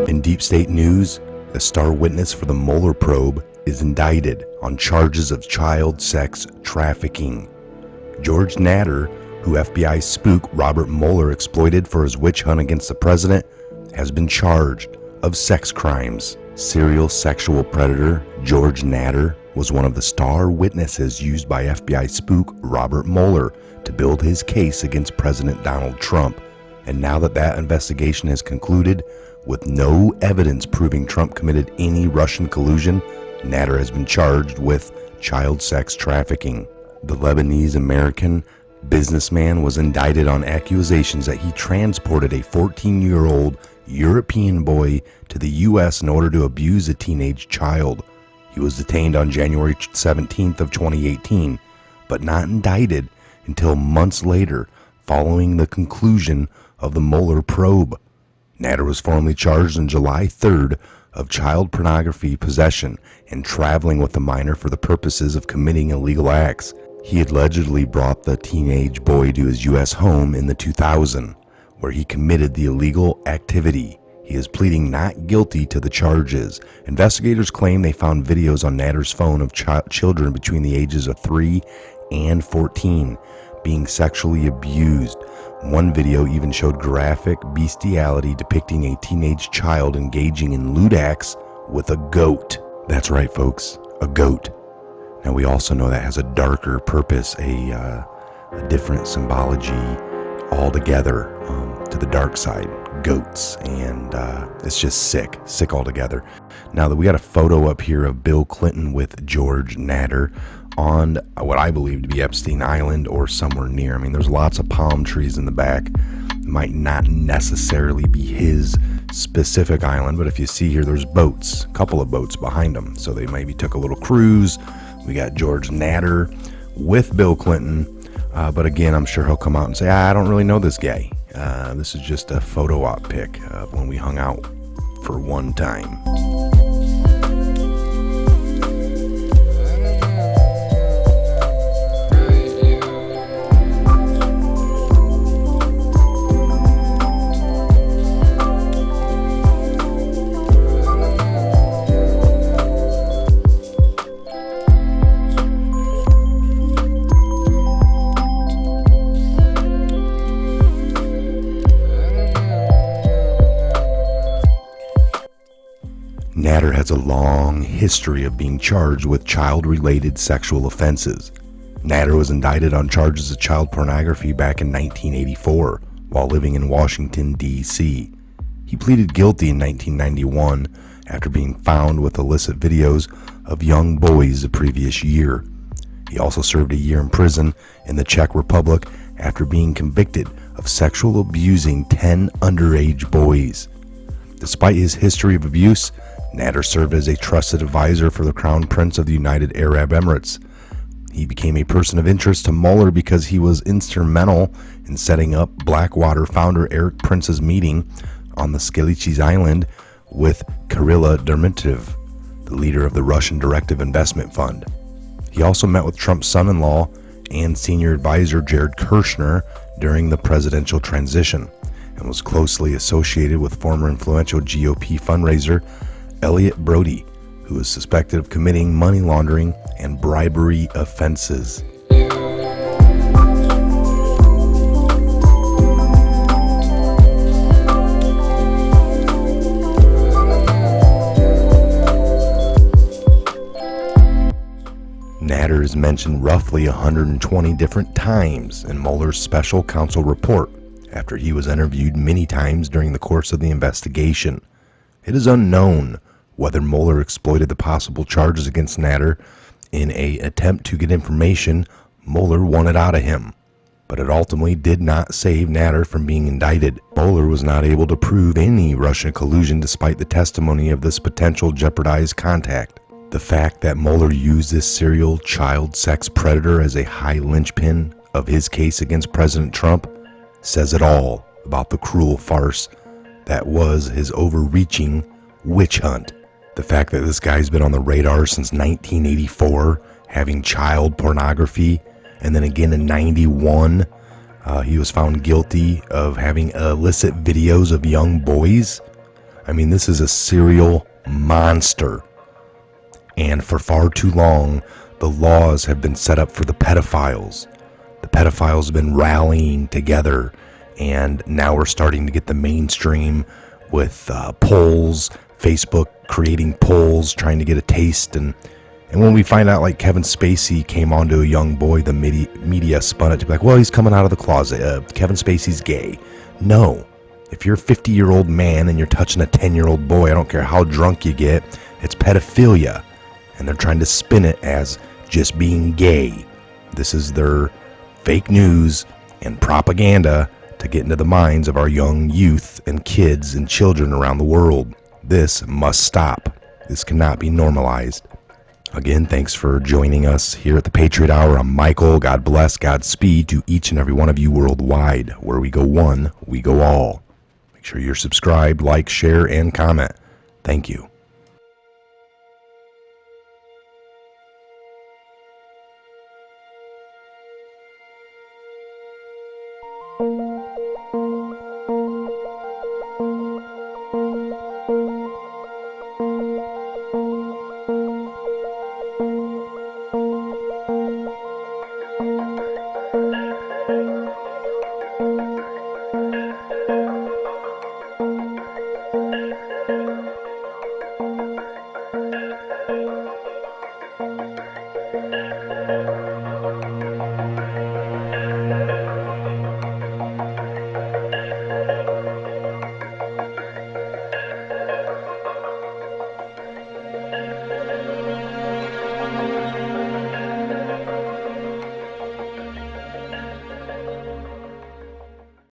In deep state news, a star witness for the Mueller probe is indicted on charges of child sex trafficking. George Natter, who FBI spook Robert Mueller exploited for his witch hunt against the president, has been charged of sex crimes. Serial sexual predator George Natter was one of the star witnesses used by FBI spook Robert Mueller to build his case against President Donald Trump. And now that investigation has concluded, with no evidence proving Trump committed any Russian collusion, Natter has been charged with child sex trafficking. The Lebanese-American businessman was indicted on accusations that he transported a 14-year-old European boy to the U.S. in order to abuse a teenage child. He was detained on January 17th of 2018, but not indicted until months later, following the conclusion of the Mueller probe. Natter was formally charged on July 3rd of child pornography possession and traveling with a minor for the purposes of committing illegal acts. He allegedly brought the teenage boy to his U.S. home in the 2000s, where he committed the illegal activity. He is pleading not guilty to the charges. Investigators claim they found videos on Natter's phone of children between the ages of 3 and 14 being sexually abused. One video even showed graphic bestiality depicting a teenage child engaging in lewd acts with a goat. That's right, folks, a goat. Now we also know that has a darker purpose, a different symbology altogether to the dark side, goats, and it's just sick altogether. Now that we got a photo up here of Bill Clinton with George Natter on what I believe to be Epstein Island or somewhere near. I mean, there's lots of palm trees in the back. It might not necessarily be his specific island, but if you see here, there's boats, a couple of boats behind them. So they maybe took a little cruise. We got George Natter with Bill Clinton. But again, I'm sure he'll come out and say, I don't really know this guy. This is just a photo op pic of when we hung out for one time. Natter has a long history of being charged with child-related sexual offenses. Natter was indicted on charges of child pornography back in 1984 while living in Washington, D.C. He pleaded guilty in 1991 after being found with illicit videos of young boys the previous year. He also served a year in prison in the Czech Republic after being convicted of sexually abusing 10 underage boys. Despite his history of abuse, Natter served as a trusted advisor for the Crown Prince of the United Arab Emirates. He became a person of interest to Mueller because he was instrumental in setting up Blackwater founder Eric Prince's meeting on the Skalichis Island with Kirill Dermitov, the leader of the Russian Directive Investment Fund. He also met with Trump's son-in-law and senior advisor Jared Kushner during the presidential transition, and was closely associated with former influential GOP fundraiser Elliot Brody, who is suspected of committing money laundering and bribery offenses. Natter is mentioned roughly 120 different times in Mueller's special counsel report after he was interviewed many times during the course of the investigation. It is unknown Whether Mueller exploited the possible charges against Natter in an attempt to get information Mueller wanted out of him, but it ultimately did not save Natter from being indicted. Mueller was not able to prove any Russian collusion despite the testimony of this potential jeopardized contact. The fact that Mueller used this serial child sex predator as a high linchpin of his case against President Trump says it all about the cruel farce that was his overreaching witch hunt. The fact that this guy's been on the radar since 1984, having child pornography, and then again in 91, he was found guilty of having illicit videos of young boys. I mean, this is a serial monster. And for far too long, the laws have been set up for the pedophiles. The pedophiles have been rallying together, and now we're starting to get the mainstream with polls, Facebook creating polls, trying to get a taste. And when we find out, like, Kevin Spacey came onto a young boy, the media spun it to be like, well, he's coming out of the closet. Kevin Spacey's gay. No. If you're a 50-year-old man and you're touching a 10-year-old boy, I don't care how drunk you get, it's pedophilia. And they're trying to spin it as just being gay. This is their fake news and propaganda to get into the minds of our young youth and kids and children around the world. This must stop. This cannot be normalized. Again, thanks for joining us here at the Patriot Hour. I'm Michael. God bless, Godspeed to each and every one of you worldwide. Where we go one, we go all. Make sure you're subscribed, like, share, and comment. Thank you.